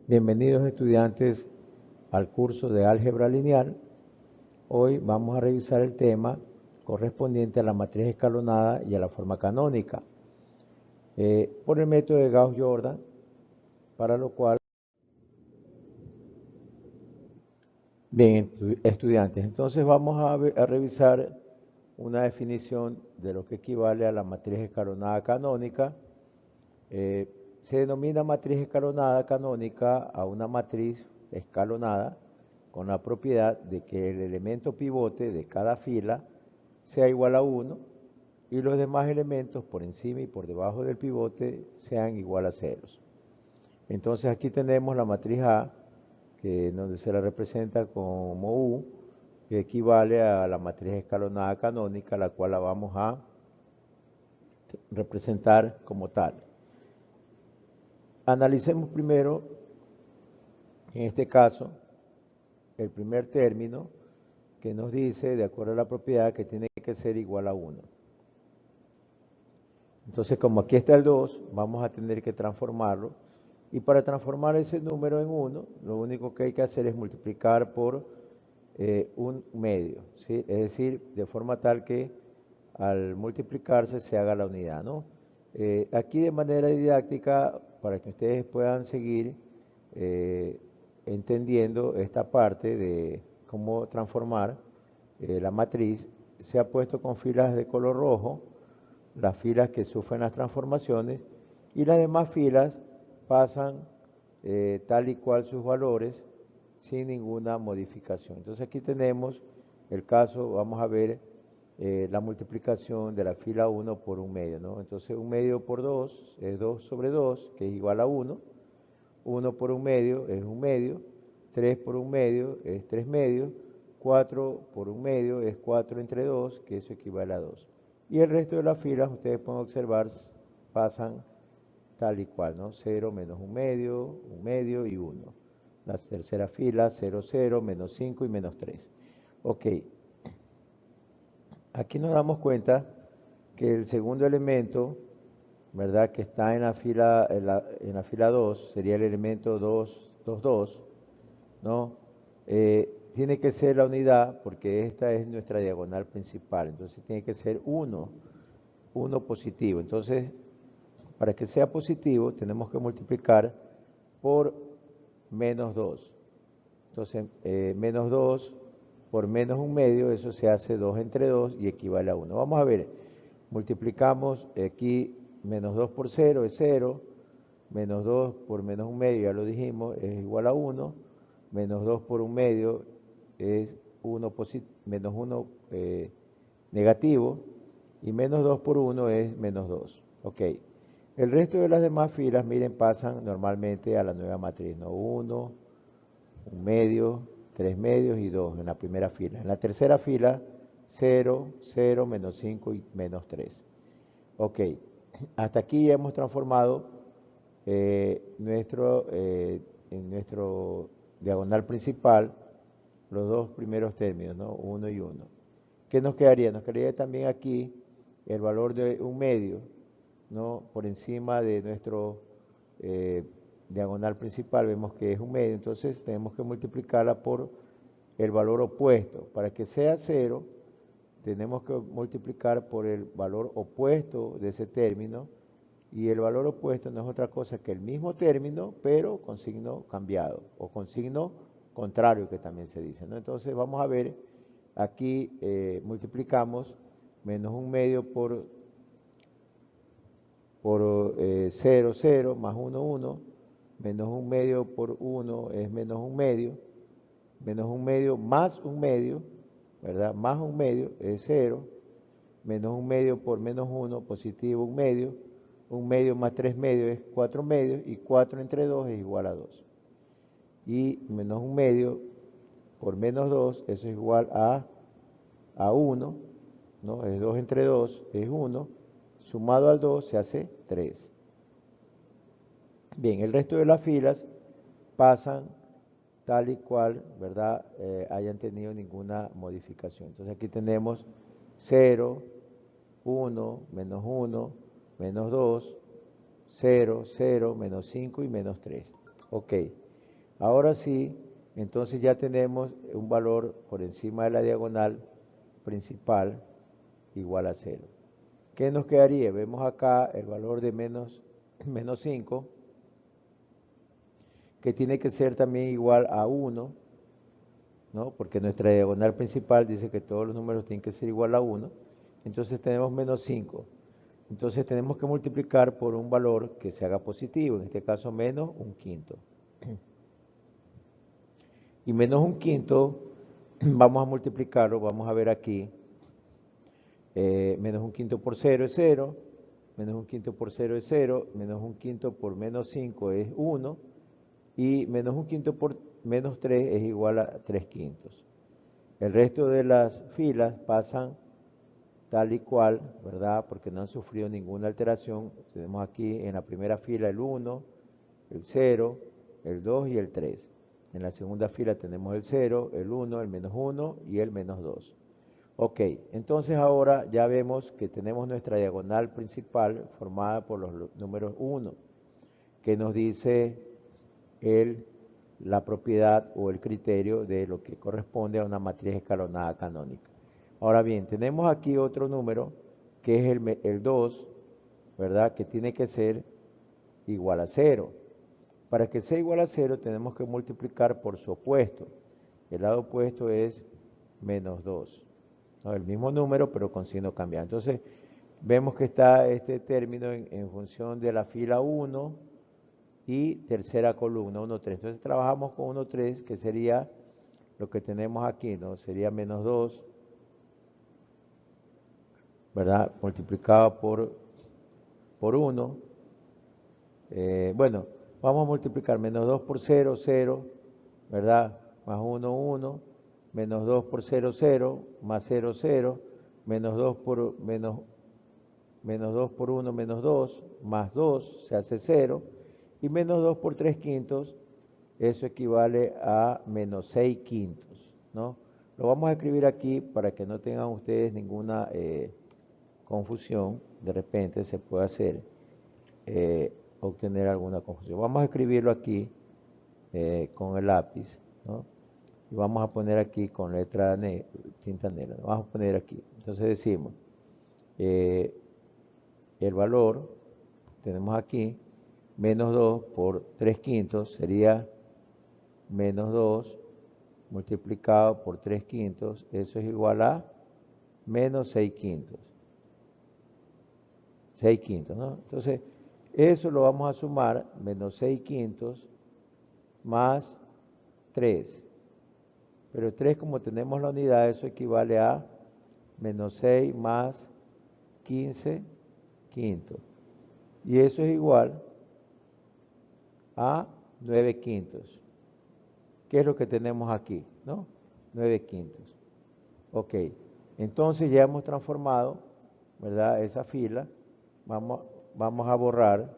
Bienvenidos estudiantes al curso de álgebra lineal. Hoy vamos a revisar el tema correspondiente a la matriz escalonada y a la forma canónica por el método de Gauss-Jordan, para lo cual, bien estudiantes, entonces vamos a revisar una definición de lo que equivale a la matriz escalonada canónica. Se denomina matriz escalonada canónica a una matriz escalonada con la propiedad de que el elemento pivote de cada fila sea igual a 1 y los demás elementos por encima y por debajo del pivote sean igual a ceros. Entonces aquí tenemos la matriz A, donde se la representa como U, que equivale a la matriz escalonada canónica, la cual la vamos a representar como tal. Analicemos primero, en este caso, el primer término que nos dice, de acuerdo a la propiedad, que tiene que ser igual a 1. Entonces, como aquí está el 2, vamos a tener que transformarlo. Y para transformar ese número en 1, lo único que hay que hacer es multiplicar por un medio, ¿sí? Es decir, de forma tal que al multiplicarse se haga la unidad, ¿no? Aquí de manera didáctica, para que ustedes puedan seguir entendiendo esta parte de cómo transformar la matriz, se ha puesto con filas de color rojo, las filas que sufren las transformaciones, y las demás filas pasan tal y cual sus valores sin ninguna modificación. Entonces aquí tenemos el caso, vamos a ver la multiplicación de la fila 1 por un medio, ¿no? Entonces un medio por 2 es 2 sobre 2, que es igual a 1. 1 por un medio es un medio. 3 por un medio es 3 medios. 4 por un medio es 4 entre 2, que eso equivale a 2. Y el resto de las filas, ustedes pueden observar, pasan tal y cual, ¿no? 0 menos un medio y 1. La tercera fila, 0, 0, menos 5 y menos 3. Ok. Aquí nos damos cuenta que el segundo elemento, ¿verdad?, que está en la fila 2, sería el elemento 2, 2, 2, ¿no? Tiene que ser la unidad porque esta es nuestra diagonal principal, entonces tiene que ser 1 positivo. Entonces, para que sea positivo, tenemos que multiplicar por menos 2. Entonces, menos 2 por menos un medio, eso se hace 2 entre 2 y equivale a 1. Vamos a ver, multiplicamos aquí menos 2 por 0 es 0, menos 2 por menos un medio, ya lo dijimos, es igual a 1, menos 2 por un medio es 1 menos 1 negativo, y menos 2 por 1 es menos 2. Ok. El resto de las demás filas, miren, pasan normalmente a la nueva matriz, ¿no? 1, un medio, 3 medios y 2 en la primera fila. En la tercera fila, 0, 0, menos 5 y menos 3. Ok, hasta aquí ya hemos transformado en nuestro diagonal principal los dos primeros términos, ¿no? 1 y 1. ¿Qué nos quedaría? Nos quedaría también aquí el valor de un medio, ¿no? Por encima de nuestro diagonal principal, vemos que es un medio, entonces tenemos que multiplicarla por el valor opuesto. Para que sea 0, tenemos que multiplicar por el valor opuesto de ese término, y el valor opuesto no es otra cosa que el mismo término, pero con signo cambiado, o con signo contrario, que también se dice, ¿no? Entonces vamos a ver, aquí multiplicamos menos un medio por 0, 0, más 1, 1, menos un medio por 1 es menos un medio más un medio, ¿verdad? Más un medio es 0, menos un medio por menos 1, positivo un medio más 3 medios es 4 medios, y 4 entre 2 es igual a 2. Y menos un medio por menos 2, eso es igual a 1, ¿no? Es 2 entre 2 es 1, sumado al 2 se hace 3. Bien, el resto de las filas pasan tal y cual, ¿verdad?, hayan tenido ninguna modificación. Entonces aquí tenemos 0, 1, menos 1, menos 2, 0, 0, menos 5 y menos 3. Ok, Ahora sí, entonces ya tenemos un valor por encima de la diagonal principal igual a 0. ¿Qué nos quedaría? Vemos acá el valor de menos 5, que tiene que ser también igual a 1, ¿no? Porque nuestra diagonal principal dice que todos los números tienen que ser igual a 1. Entonces tenemos menos 5. Entonces tenemos que multiplicar por un valor que se haga positivo, en este caso menos un quinto. Y menos un quinto, vamos a multiplicarlo, vamos a ver aquí, menos un quinto por 0 es 0, menos un quinto por 0 es 0, menos un quinto por menos 5 es 1, y menos un quinto por menos 3 es igual a 3 quintos. El resto de las filas pasan tal y cual, ¿verdad? Porque no han sufrido ninguna alteración. Tenemos aquí en la primera fila el 1, el 0, el 2 y el 3. En la segunda fila tenemos el 0, el 1, el menos 1 y el menos 2. Ok, entonces ahora ya vemos que tenemos nuestra diagonal principal formada por los números 1, que nos dice la propiedad o el criterio de lo que corresponde a una matriz escalonada canónica. Ahora bien, tenemos aquí otro número que es el 2, ¿verdad? Que tiene que ser igual a 0. Para que sea igual a 0 tenemos que multiplicar por su opuesto. El lado opuesto es menos 2. ¿No? El mismo número pero con signo cambiado. Entonces vemos que está este término en función de la fila 1 y tercera columna, 1, 3. Entonces trabajamos con 1, 3, que sería lo que tenemos aquí, ¿no? Sería menos 2, ¿verdad? Multiplicado por 1. Bueno, vamos a multiplicar menos 2 por 0, 0, ¿verdad? Más 1, 1, menos 2 por 0, 0, más 0, 0, menos 2 por menos 2 por 1, menos 2, más 2, se hace 0, y menos 2 por 3 quintos, eso equivale a menos 6 quintos, ¿no? Lo vamos a escribir aquí para que no tengan ustedes ninguna confusión, de repente se puede hacer, obtener alguna confusión. Vamos a escribirlo aquí con el lápiz, ¿no? Y vamos a poner aquí con letra tinta negra, ¿no? Vamos a poner aquí. Entonces decimos, el valor, tenemos aquí, menos 2 por 3 quintos sería menos 2 multiplicado por 3 quintos, eso es igual a menos 6 quintos. 6 quintos, ¿no? Entonces, eso lo vamos a sumar, menos 6 quintos más 3. Pero 3, como tenemos la unidad, eso equivale a menos 6 más 15 quintos. Y eso es igual a 9 quintos. ¿Qué es lo que tenemos aquí? ¿No? 9 quintos. Ok, entonces ya hemos transformado, ¿verdad? Esa fila. Vamos a borrar,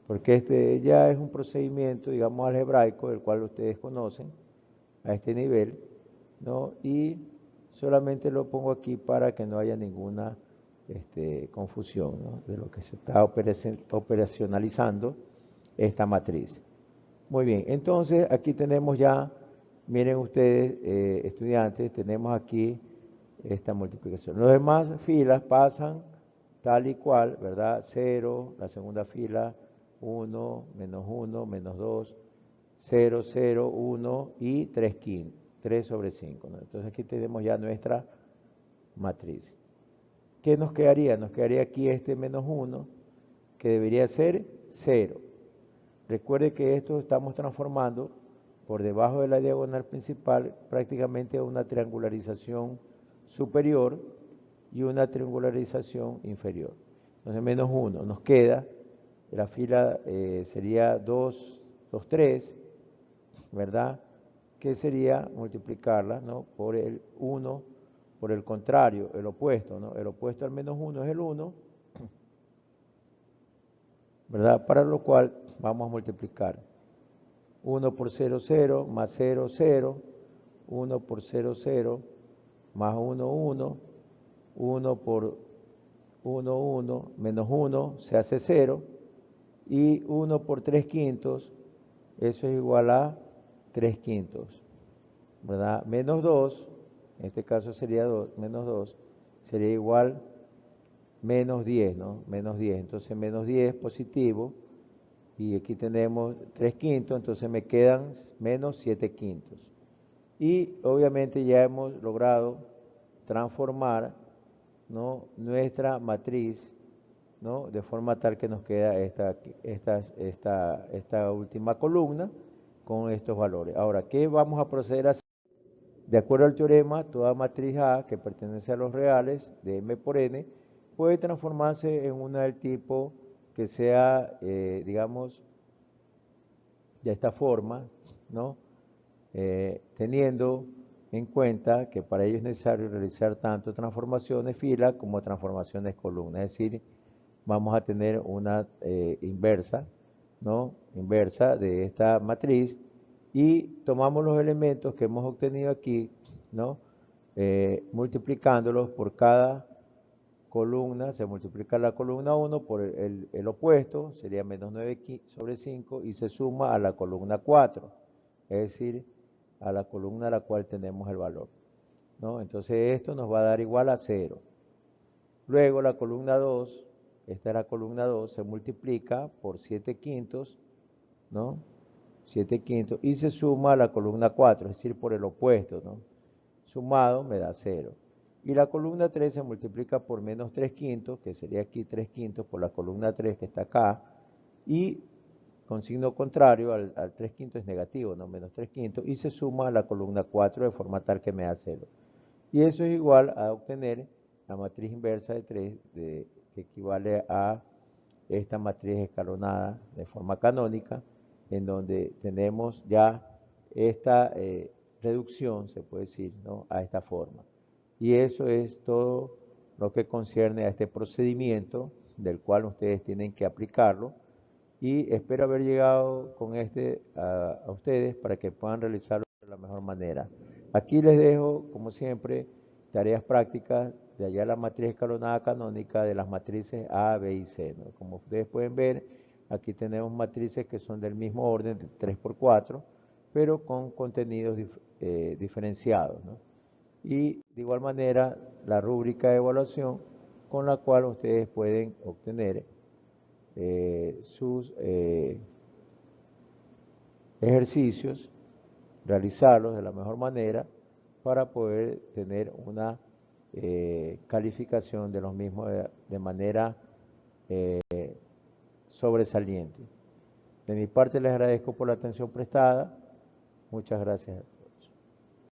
porque este ya es un procedimiento, digamos, algebraico, el cual ustedes conocen a este nivel, ¿no? Y solamente lo pongo aquí para que no haya ninguna confusión, ¿no? De lo que se está operacionalizando esta matriz. Muy bien, entonces aquí tenemos ya, miren ustedes, estudiantes, tenemos aquí esta multiplicación. Las demás filas pasan tal y cual, ¿verdad? 0, la segunda fila, 1, menos 2, 0, 0, 1 y 3 quintos, 3 sobre 5, ¿no? Entonces aquí tenemos ya nuestra matriz. ¿Qué nos quedaría? Nos quedaría aquí este menos 1, que debería ser 0. Recuerde que esto estamos transformando por debajo de la diagonal principal prácticamente a una triangularización superior y una triangularización inferior. Entonces menos 1 nos queda, la fila sería 2, 2, 3, ¿verdad? Que sería multiplicarla, ¿no? Por el 1, por el contrario, el opuesto, ¿no? El opuesto al menos 1 es el 1, ¿verdad? Para lo cual vamos a multiplicar 1 por 0, 0, más 0, 0, 1 por 0, 0, más 1, 1, 1 por 1, 1, menos 1, se hace 0, y 1 por 3/5, eso es igual a 3/5, ¿verdad? Menos 2, en este caso sería 2, menos 2, sería igual menos 10, ¿no? Menos 10, entonces menos 10 positivo, y aquí tenemos 3/5, entonces me quedan menos 7/5. Y obviamente ya hemos logrado transformar, ¿no?, nuestra matriz, ¿no?, de forma tal que nos queda esta última columna con estos valores. Ahora, ¿qué vamos a proceder a hacer? De acuerdo al teorema, toda matriz A que pertenece a los reales de M por N puede transformarse en una del tipo que sea, digamos, de esta forma, ¿no? Teniendo en cuenta que para ello es necesario realizar tanto transformaciones fila como transformaciones columna. Es decir, vamos a tener una inversa, ¿no? Inversa de esta matriz, y tomamos los elementos que hemos obtenido aquí, ¿no? Multiplicándolos por cada columna, se multiplica la columna 1 por el opuesto, sería menos 9 sobre 5, y se suma a la columna 4, es decir, a la columna a la cual tenemos el valor, ¿no? Entonces esto nos va a dar igual a 0. Luego la columna 2, esta es la columna 2, se multiplica por 7/5, ¿no? 7/5, y se suma a la columna 4, es decir, por el opuesto, ¿no? Sumado me da 0. Y la columna 3 se multiplica por menos 3/5, que sería aquí 3/5 por la columna 3 que está acá, y con signo contrario al 3/5 es negativo, ¿no? Menos 3/5, y se suma a la columna 4 de forma tal que me da 0. Y eso es igual a obtener la matriz inversa de 3, que equivale a esta matriz escalonada de forma canónica, en donde tenemos ya esta reducción, se puede decir, ¿no?, a esta forma. Y eso es todo lo que concierne a este procedimiento, del cual ustedes tienen que aplicarlo, y espero haber llegado con a ustedes para que puedan realizarlo de la mejor manera. Aquí les dejo, como siempre, tareas prácticas de allá la matriz escalonada canónica de las matrices A, B y C, ¿no? Como ustedes pueden ver, aquí tenemos matrices que son del mismo orden, de 3×4, pero con contenidos diferenciados, ¿no? Y de igual manera, la rúbrica de evaluación con la cual ustedes pueden obtener sus ejercicios, realizarlos de la mejor manera para poder tener una calificación de los mismos de manera sobresaliente. De mi parte les agradezco por la atención prestada. Muchas gracias.